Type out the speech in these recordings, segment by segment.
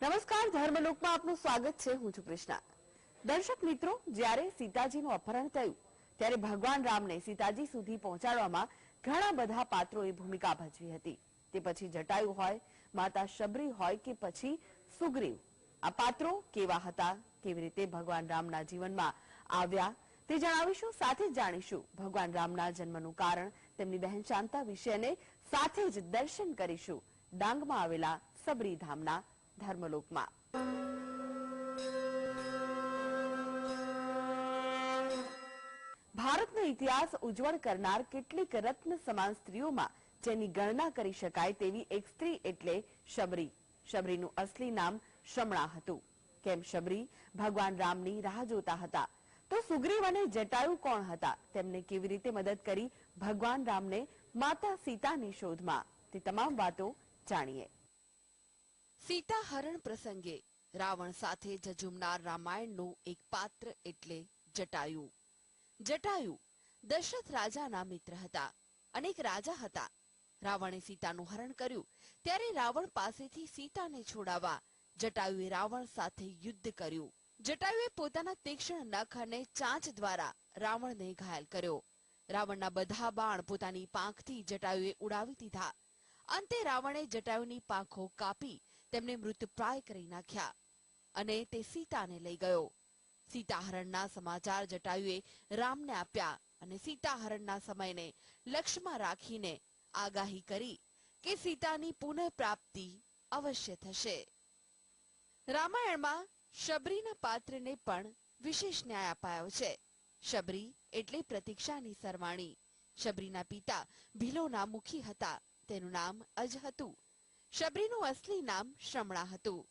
નમસ્કાર, ધર્મલોકમાં આપનું સ્વાગત છે. હું છું કૃષ્ણા. દર્શક મિત્રો, જ્યારે સીતાજીનું અપહરણ થયું ત્યારે ભગવાન રામને સીતાજી સુધી પહોંચાડવામાં ઘણા બધા પાત્રોએ ભૂમિકા ભજવી હતી. તે પછી જટાયુ હોય, માતા શબરી હોય કે પછી સુગ્રીવ, આ પાત્રો કેવા હતા, કેવી રીતે ભગવાન રામના જીવનમાં આવ્યા તે જણાવીશું. સાથે જ જાણીશું ભગવાન રામના જન્મનું કારણ, તેમની બહેન શાંતા વિશે અને સાથે જ દર્શન કરીશું ડાંગમાં આવેલા સબરી ધામના ધર્મલોકમાં. ભારતનો ઇતિહાસ ઉજ્જવળ કરનાર કેટલીક રત્ન સમાન સ્ત્રીઓમાં જેની ગણના કરી શકાય તેવી એક સ્ત્રી એટલે શબરી. શબરીનું અસલી નામ શમણા હતું. કેમ શબરી ભગવાન રામની રાહ જોતા હતા, તો સુગ્રીવ અને જટાયુ કોણ હતા, તેમને કેવી રીતે મદદ કરી ભગવાન રામને માતા સીતાની શોધમાં, તે તમામ વાતો જાણીએ. સીતા હરણ પ્રસંગે રાવણ સાથે ઝઝુમનાર રામાયણનું એક પાત્ર એટલે જટાયુ. જટાયુ દશરથ રાજાના મિત્ર હતા. અનેક રાજા હતા. રાવણે સીતાનું હરણ કર્યું ત્યારે રાવણ પાસેથી સીતાને છોડાવવા જટાયુએ રાવણ સાથે યુદ્ધ કર્યું. જટાયુએ પોતાના તીક્ષ્ણ નખ અને ચાંચ દ્વારા રાવણને ઘાયલ કર્યો. રાવણના બધા બાણ પોતાની પાંખથી જટાયુએ ઉડાવી દીધા. અંતે રાવણે જટાયુની પાંખો કાપી તેમને મૃતપ્રાય કરી નાખ્યા અને તે સીતાને લઈ ગયો. સીતાહરણના સમાચાર જટાયુએ રામને આપ્યા અને સીતાહરણના સમયને લક્ષ્યમાં રાખીને આગાહી કરી કે સીતાની પુનઃ પ્રાપ્તિ અવશ્ય થશે. રામાયણમાં શબરીના પાત્રને પણ વિશેષ ન્યાય અપાયો છે. શબરી એટલે પ્રતીક્ષાની સરવાણી. શબરીના પિતા ભીલોના મુખી હતા. તેનું નામ અજ હતું. શબરીનું અસલી નામ શમણા હતું.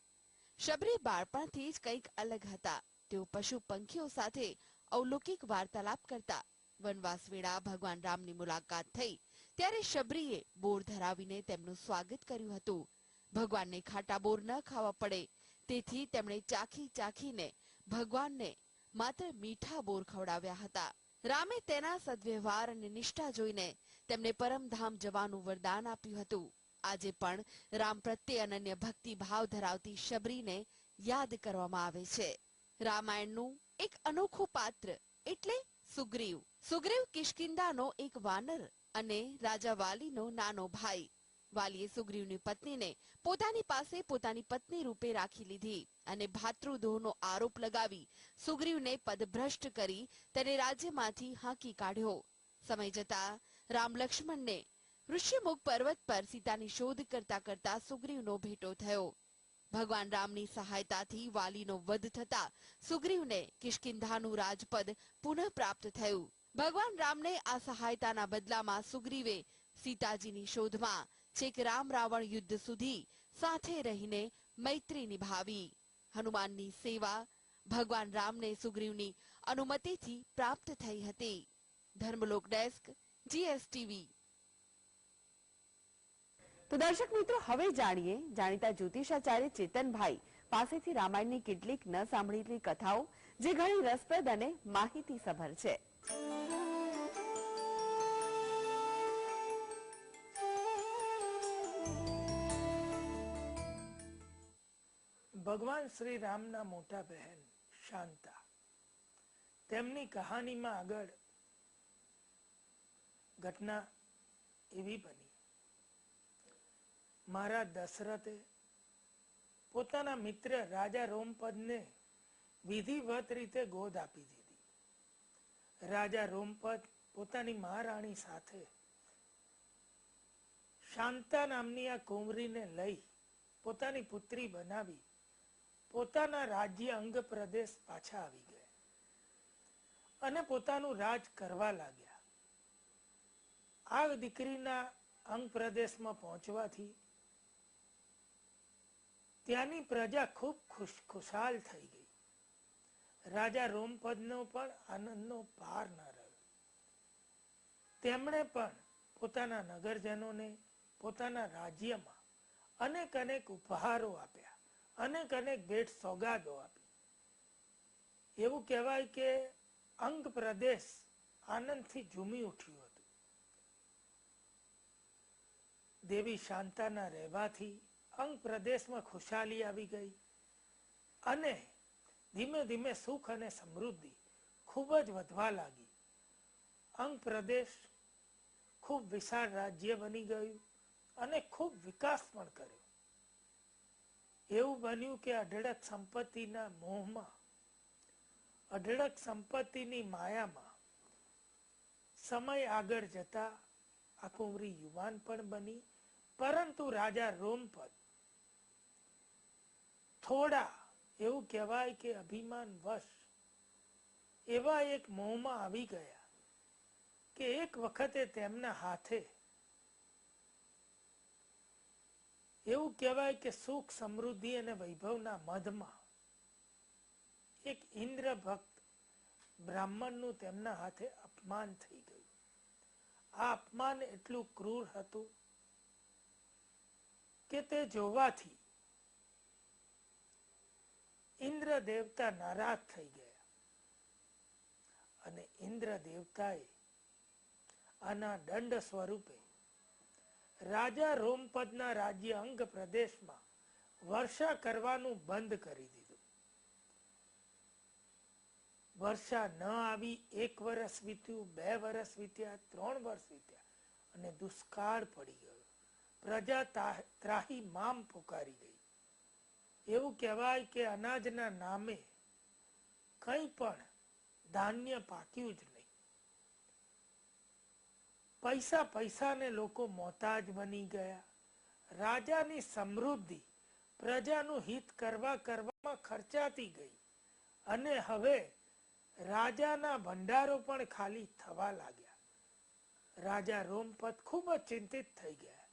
શબરી બાળપણથી જ કંઈક અલગ હતા. તેઓ પશુ પંખીઓ સાથે અવલૌકિક વાર્તાલાપ કરતા. વનવાસ વેળા ભગવાન રામની મુલાકાત થઈ ત્યારે શબરીએ બોર ધરાવીને તેમનું સ્વાગત કર્યું હતું. ભગવાનને ખાટા બોર ન ખાવા પડે તેથી તેમણે ચાખી ચાખીને ભગવાનને માત્ર મીઠા બોર ખવડાવ્યા હતા. રામે તેના સદવ્યવહાર અને નિષ્ઠા જોઈને તેમને પરમધામ જવાનું વરદાન આપ્યું હતું. આજે પણ રામ પ્રત્યે અનન્ય ભક્તિ ભાવ ધરાવતી શબરીને યાદ કરવામાં આવે છે. રામાયણનું એક અનોખું પાત્ર એટલે સુગ્રીવ. સુગ્રીવ કિષ્કિંધાનો એક વાનર અને રાજા વાલીનો નાનો ભાઈ. વાલીએ સુગ્રીવની પત્નીને પોતાની પાસે પોતાની પત્ની રૂપે રાખી લીધી અને ભાતૃદ્રોહનો આરોપ લગાવી સુગ્રીવને પદભ્રષ્ટ કરી તેને રાજ્યમાંથી હાંકી કાઢ્યો. સમય જતા રામ લક્ષ્મણને ઋષિમુખ પર્વત પર સીતાની શોધ કરતા કરતા સુગ્રીવનો ભેટો થયો. ભગવાન રામની સહાયતાથી વાલીનો વધ થતા સુગ્રીવને કિષ્કિંધાનું રાજપદ પુનઃ પ્રાપ્ત થયું. ભગવાન રામને આ સહાયતાના બદલામાં સુગ્રીવે સીતાજીની શોધમાં છેક રામ રાવણ યુદ્ધ સુધી સાથે રહીને મૈત્રી નિભાવી. હનુમાનની સેવા ભગવાન રામને સુગ્રીવની અનુમતિથી પ્રાપ્ત થઈ હતી. Dharmalok desk, GSTV. તો દર્શક મિત્રો, હવે જાણીએ જાણીતા જ્યોતિષાચાર્ય ચેતનભાઈ પાસેથી રામાયણની કેટલીક ન સાંભળેલી કથાઓ, જે ઘણી રસપ્રદ અને માહિતીસભર છે. ભગવાન શ્રી રામના મોટા બહેન શાંતા, તેમની કહાનીમાં આગળ ઘટના એવી બની. મહારાજ દશરથે પોતાના મિત્ર રાજા રોમપદને વિધિવત રીતે ગોદ આપી દીધી. રાજા રોમપદ પોતાની મહારાણી સાથે શાંતા નામની આ કુંવરીને લઈ પોતાની પુત્રી બનાવી પોતાના રાજ્ય અંગ પ્રદેશ પાછા આવી ગયા અને પોતાનું રાજ કરવા લાગ્યા. આ દીકરીના અંગ પ્રદેશમાં પહોંચવાથી ત્યાંની પ્રજા ખૂબ ખુશાલ થઈ ગઈ. રાજા રોમપદનો પણ આનંદનો પાર ન રહ્યો. તેમણે પણ પોતાના નગરજનોને પોતાના રાજ્યમાં અનેક અનેક ઉપહારો આપ્યા, અનેક અનેક ભેટ સોગાદો આપી. એવું કહેવાય કે અંગ પ્રદેશ આનંદથી ઝૂમી ઉઠ્યું હતું. દેવી શાંતાના રહેવાથી અંગ પ્રદેશમાં ખુશાલી આવી ગઈ અને ધીમે ધીમે સુખ અને સમૃદ્ધિ ખૂબ જ વધવા લાગી. અંગ પ્રદેશ ખૂબ વિશાળ રાજ્ય બની ગયું અને ખૂબ વિકાસ પણ કર્યો. એવું બન્યું કે અઢળક સંપત્તિના મોહમાં, અઢળક સંપત્તિની માયામાં સમય આગળ જતા આ કુંવરી યુવાન પણ બની, પરંતુ રાજા રોમપદ થોડા એવું કહેવાય કે અભિમાન વશ એવા એક મોહમાં આવી ગયા કે એક વખતે તેમના હાથે એવું કહેવાય કે સુખ, સમૃદ્ધિ અને વૈભવના મધમાં એક ઇન્દ્ર ભક્ત બ્રાહ્મણનું તેમના હાથે અપમાન થઈ ગયું. આ અપમાન એટલું ક્રૂર હતું કે તે જોવાથી ઇન્દ્ર દેવતા નારાજ થઈ ગયા અને ઇન્દ્ર દેવતાએ આના દંડ સ્વરૂપે રાજા રોમપદના રાજ્ય અંગ પ્રદેશમાં વર્ષા કરવાનું બંધ કરી દીધું. વર્ષા ન આવી. 1 વર્ષ વીત્યું, 2 વર્ષ વીત્યા, 3 વર્ષ વીત્યા અને દુષ્કાળ પડી ગયો. પ્રજા ત્રાહી મામ પુકારી ગઈ. એવું કહેવાય કે અનાજના નામે કંઈ પણ ધાન્ય પાક્યું જ નહીં. પૈસાને લોકો મોહતાજ બની ગયા. રાજાની સમૃદ્ધિ પ્રજાનું હિત કરવામાં ખર્ચાતી ગઈ અને હવે રાજાના ભંડારો પણ ખાલી થવા લાગ્યા. રાજા રોમપદ ખૂબ જ ચિંતિત થઈ ગયા.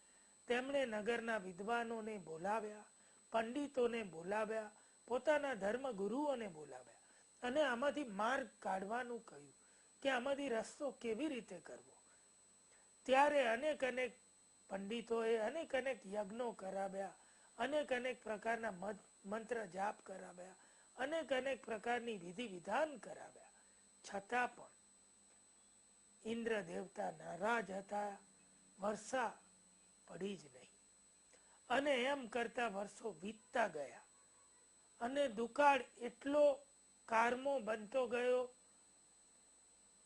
તેમણે નગરના વિદ્વાનોને બોલાવ્યા, પંડિતોને બોલાવ્યા, પોતાના ધર્મગુરુઓને બોલાવ્યા અને આમાંથી માર્ગ કાઢવાનું કહ્યું કે આમાંથી રસ્તો કેવી રીતે કરવો. ત્યારે અનેક પંડિતોએ અનેક યજ્ઞો કરાવ્યા, અનેક પ્રકારના મંત્ર જાપ કરાવ્યા, અનેક પ્રકારની વિધિ વિધાન કરાવ્યા. છતાં પણ ઇન્દ્ર દેવતા નારાજ હતા. વર્ષા પડી જ નહીં અને એમ કરતા વર્ષો વીતતા ગયા અને દુકાળ એટલો કારમો બનતો ગયો,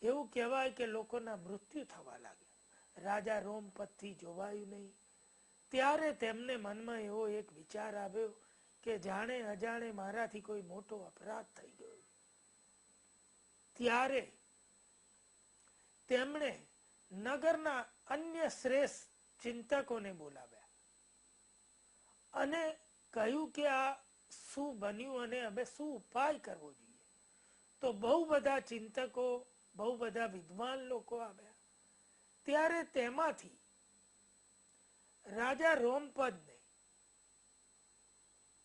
એવું કહેવાય કે લોકોના મૃત્યુ થવા લાગ્યા. રાજા રોમપદથી જોવાયું નહીં. ત્યારે તેમને મનમાં એવો એક વિચાર આવ્યો કે જાણે અજાણે મારાથી કોઈ મોટો અપરાધ થઈ ગયો. ત્યારે તેમણે નગરના અન્ય શ્રેષ્ઠ ચિંતકોને બોલાવ્યા અને કહ્યું કે આ શું બન્યું અને હવે શું ઉપાય કરવો જોઈએ. તો બહુ બધા ચિંતકો, બહુ બધા વિદ્વાન લોકો આવ્યા. ત્યારે તેમાંથી રાજા રોમપદને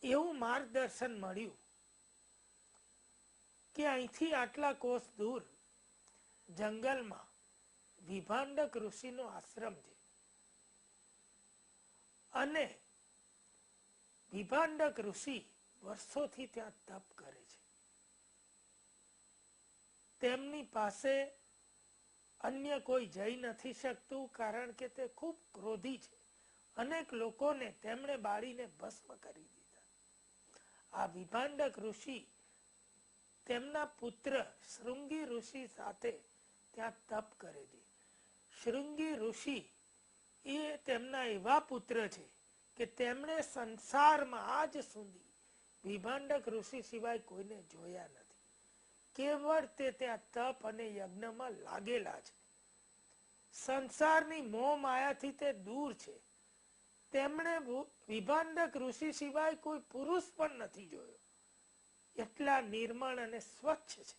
એવું માર્ગદર્શન મળ્યું કે અહીંથી આટલા કોસ દૂર જંગલમાં વિભાંડક ઋષિનો આશ્રમ છે અને વિભાંડક ઋષિ વર્ષોથી ત્યાં તપ કરે છે. તેમની પાસે અન્ય કોઈ જઈ નથી શકતું, કારણ કે તે ખૂબ ક્રોધી છે. અનેક લોકોને તેમણે બાળીને ભસ્મ કરી દીધા. આ વિભાંડક ઋષિ તેમના પુત્ર શૃંગી ઋષિ સાથે ત્યાં તપ કરે છે. શૃંગી ઋષિ એ તેમના એવા પુત્ર છે કે તેમણે સંસારમાં આજ સુધી વિભાંડક ઋષિ સિવાય કોઈને જોયા નથી. કેવળ તે ત્યાં તપ અને યજ્ઞમાં લાગેલા છે. સંસારની મોહ માયાથી તે દૂર છે. તેમણે વિભાંડક ઋષિ સિવાય કોઈ પુરુષ પણ નથી જોયો. એટલા નિર્મળ અને સ્વચ્છ છે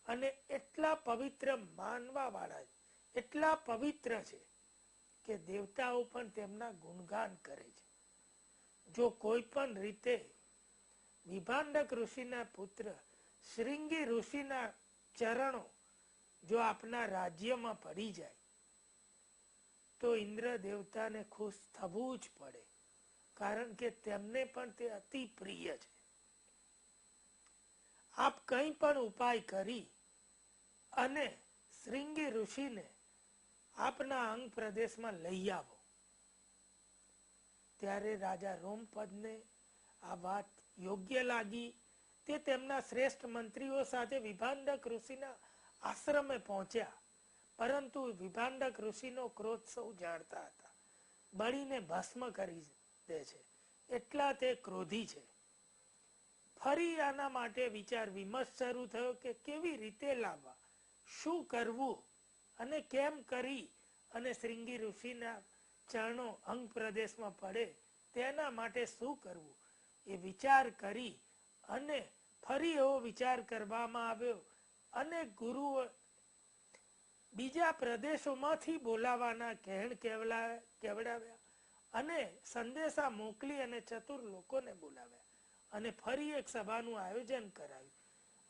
અને એટલા પવિત્ર માનવા વાળા, એટલા પવિત્ર છે કે દેવતાઓ પણ તેમના ગુણગાન કરે છે. જો કોઈ પણ રીતે વિભાંડક ઋષિના પુત્ર શૃંગી ઋષિના ચરણો જો આપના રાજ્યમાં પડી જાય તો ઇન્દ્ર દેવતાને ખુશ થવું જ પડે, કારણ કે તેમને પણ તે અતિ પ્રિય છે. આપ કંઈ પણ ઉપાય કરી અને શૃંગી ઋષિને આપના અંગ પ્રદેશમાં લઈ આવો. ત્યારે રાજા રોમપદને આ વાત યોગ્ય લાગી. તે તેમના શ્રેષ્ઠ મંત્રીઓ સાથે વિભાંડક ઋષિના આશ્રમે પહોંચ્યા, પરંતુ વિભાંડક ઋષિનો ક્રોધ સૌ જાણતા હતા. બળીને ભસ્મ કરી દે છે એટલા તે ક્રોધી છે. ફરી આના માટે વિચાર વિમર્શ શરૂ થયો કે કેવી રીતે લાવવા, શું કરવું અને કેમ કરી અને શ્રીંગી ઋષિના ચરણો અંગ પ્રદેશમાં પડે તેના માટે શું કરવું એ વિચાર કરી અને ફરી એવો વિચાર કરવામાં આવ્યો અને ગુરુઓ બીજા પ્રદેશોમાંથી બોલાવાના કહેણ કેવડાવ્યા અને સંદેશા મોકલી અને ચતુર લોકોને બોલાવ્યા અને ફરી એક સભાનું આયોજન કરાયું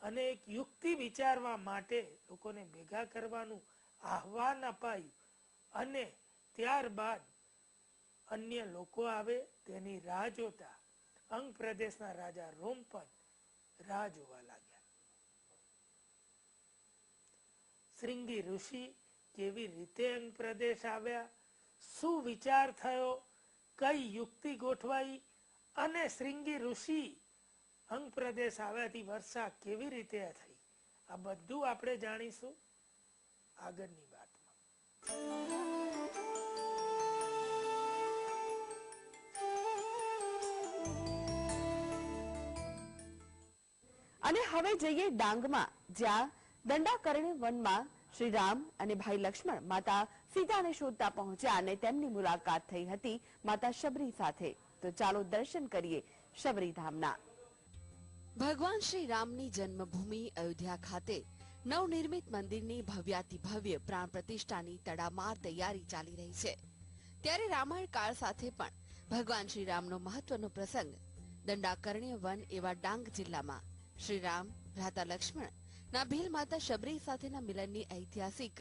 અને એક યુક્તિ વિચારવા માટે લોકોને ભેગા કરવાનું આહવાન અપાયું અને ત્યારબાદ અન્ય લોકો આવે તેની રાહ જોતા અંગ પ્રદેશના રાજા રોમપદ રાહ જોવા લાગ્યા. શ્રીંગી ઋષિ કેવી રીતે અંગ પ્રદેશ આવ્યા, શું વિચાર થયો, કઈ યુક્તિ ગોઠવાઈ અને શ્રીંગી ઋષિ અંગ પ્રદેશ આવ્યાથી વર્ષા કેવી રીતે થઈ, આ બધું આપણે જાણીશું આગળની વાતમાં. અને હવે જઈએ ડાંગમાં, જ્યાં દંડાકરણ્ય વનમાં શ્રી રામ અને ભાઈ લક્ષ્મણ માતા સીતાને શોધતા પહોંચ્યા અને તેમની મુલાકાત થઈ હતી માતા શબરી સાથે. તો ચાલો દર્શન કરીએ શબરી ધામના. ભગવાન શ્રી રામની જન્મભૂમિ અયોધ્યા ખાતે નવનિર્મિત મંદિરની ભવ્યાતિ ભવ્ય પ્રાણ પ્રતિષ્ઠાની તડામાર તૈયારી ચાલી રહી છે. ત્યારે રામાયણ કાળ સાથે પણ ભગવાન શ્રી રામનો મહત્વનો પ્રસંગ દંડાકરણ્ય વન એવા ડાંગ જિલ્લામાં શ્રી રામ, ભ્રાતા લક્ષ્મણ ના ભીલ માતા શબરી સાથેના મિલનની ઐતિહાસિક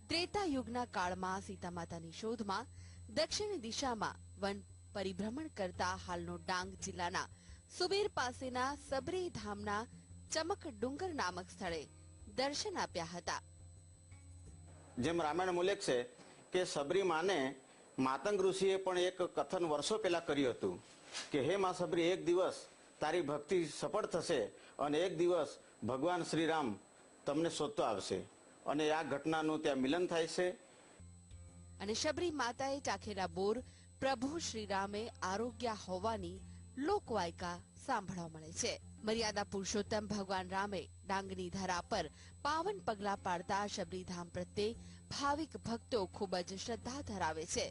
ત્રેતા યુગના કાળમાં સીતા માતાની શોધમાં દક્ષિણ દિશામાં વન પરિભ્રમણ કરતા હાલનો ડાંગ જિલ્લાના સુબીર પાસેના સબરી ધામના ચમક ડુંગર નામક સ્થળે દર્શન આપ્યા હતા. જેમ રામાયણ ઉલ્લેખ છે કે સબરી માને માતંગ ઋષિએ પણ એક કથન વર્ષો પહેલા કર્યું હતું કે હે માં સબરી, એક દિવસ તારી ભક્તિ સફળ થશે અને એક દિવસ ભગવાન શ્રી રામ તમને શોધતો આવશે, અને આ ઘટનાનું ત્યાં મિલન થાય છે. અને શબરી માતાએ ચાખેલા બોર પ્રભુ શ્રી રામે આરોગ્ય હોવાની લોકવાયકા સાંભળવા મળે છે. મર્યાદા પુરુષોત્તમ ભગવાન રામે ડાંગની ધરા પર પાવન પગલા પાડતા શબરીધામ પ્રત્યે ભાવિક ભક્તો ખૂબ જ શ્રદ્ધા ધરાવે છે.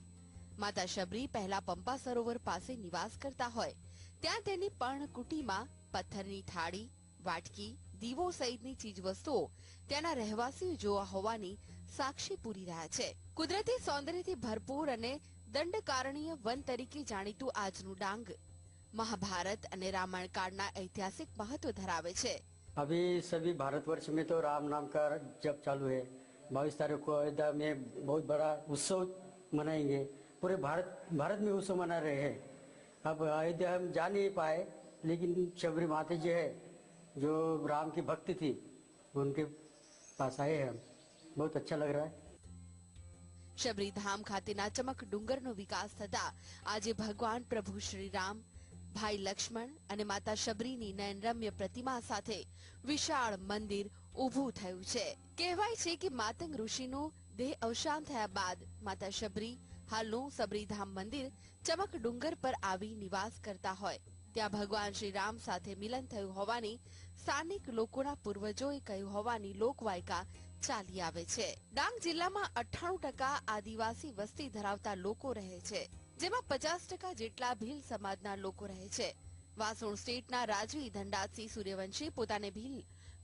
માતા શબરી પહેલા પંપા સરોવર પાસે નિવાસ કરતા હોય ત્યાં તેની પર્ણકુટીમાં પથ્થરની થાળી, વાટકી, દીવો સહિતની ચીજવસ્તુઓ ત્યાંના રહેવાસીઓ જોવા હોવાની સાક્ષી પૂરી રહ્યા છે. કુદરતી સૌંદર્યથી ભરપૂર અને દંડકારણ્ય વન તરીકે જાણીતું આજનું ડાંગ महाभारत અને रामायण काल ऐतिहासिक महत्व धरावे छे. अभी सभी भारतवर्ष में तो राम नाम का जप चालू है. 22 तारीख को अयोध्या में बहुत बड़ा उत्सव मनाएंगे. पूरे भारत में उत्सव मना रहे हैं. अब अयोध्या हम जा नहीं पाए, लेकिन शबरी माता जी है जो राम की भक्त थी, उनके पास आए हैं. बहुत अच्छा लग रहा है. शबरी धाम खातेना चमक डूंगरનો વિકાસ થતા આજે ભગવાન પ્રભુ શ્રી રામ, ભાઈ લક્ષ્મણ અને માતા શબરીની નયનરમ્ય પ્રતિમા સાથે વિશાળ મંદિર ઊભું થયું છે. કહેવાય છે કે માતંગ ઋષિનું દેહ અવસાન થયા બાદ માતા શબરી હાલનું સબરીધામ મંદિર ચમક ડુંગર પર આવી નિવાસ કરતા હોય ત્યાં ભગવાન શ્રી રામ સાથે મિલન થયું હોવાની સ્થાનિક લોકોના પૂર્વજોએ કહ્યું હોવાની લોકવાયકા ચાલી આવે છે. ડાંગ જિલ્લામાં 98% આદિવાસી વસ્તી ધરાવતા લોકો રહે છે, જેમાં 50% જેટલા ભીલ સમાજના લોકો રહે છે. વાસોણ સ્ટેટના રાજવી ધનરાજસિંહ સૂર્યવંશી પોતાને ભીલ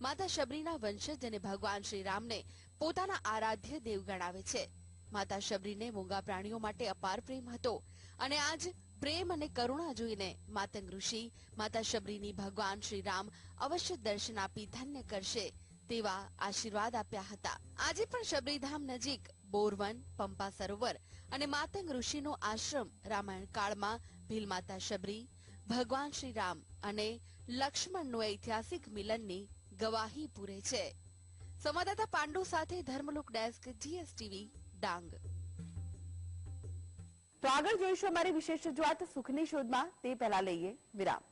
માતા શબરીના વંશજ અને ભગવાન શ્રી રામને પોતાના આરાધ્ય દેવ ગણાવે છે. માતા શબરીને મૂંગા પ્રાણીઓ માટે અપાર પ્રેમ હતો અને આજ પ્રેમ અને કરુણા જોઈને માતંગ ઋષિ માતા શબરીની ભગવાન શ્રી રામ અવશ્ય દર્શન આપી ધન્ય કરશે તેવા આશીર્વાદ આપ્યા હતા. આજે પણ શબરીધામ નજીક બોરવન, પંપા સરોવર અને માતંગ ઋષિનો આશ્રમ રામાયણ કાળમાં ભીલ માતા શબરી, ભગવાન શ્રી રામ અને લક્ષ્મણનું ઐતિહાસિક મિલનની ગવાહી પૂરે છે. સંવાદદાતા પાંડુ સાથે ધર્મલોક ડેસ્ક, GSTV ડાંગ. તો આગળ જોઈશું અમારી વિશેષ રજૂઆત સુખની શોધમાં. તે પહેલા લઈએ વિરામ.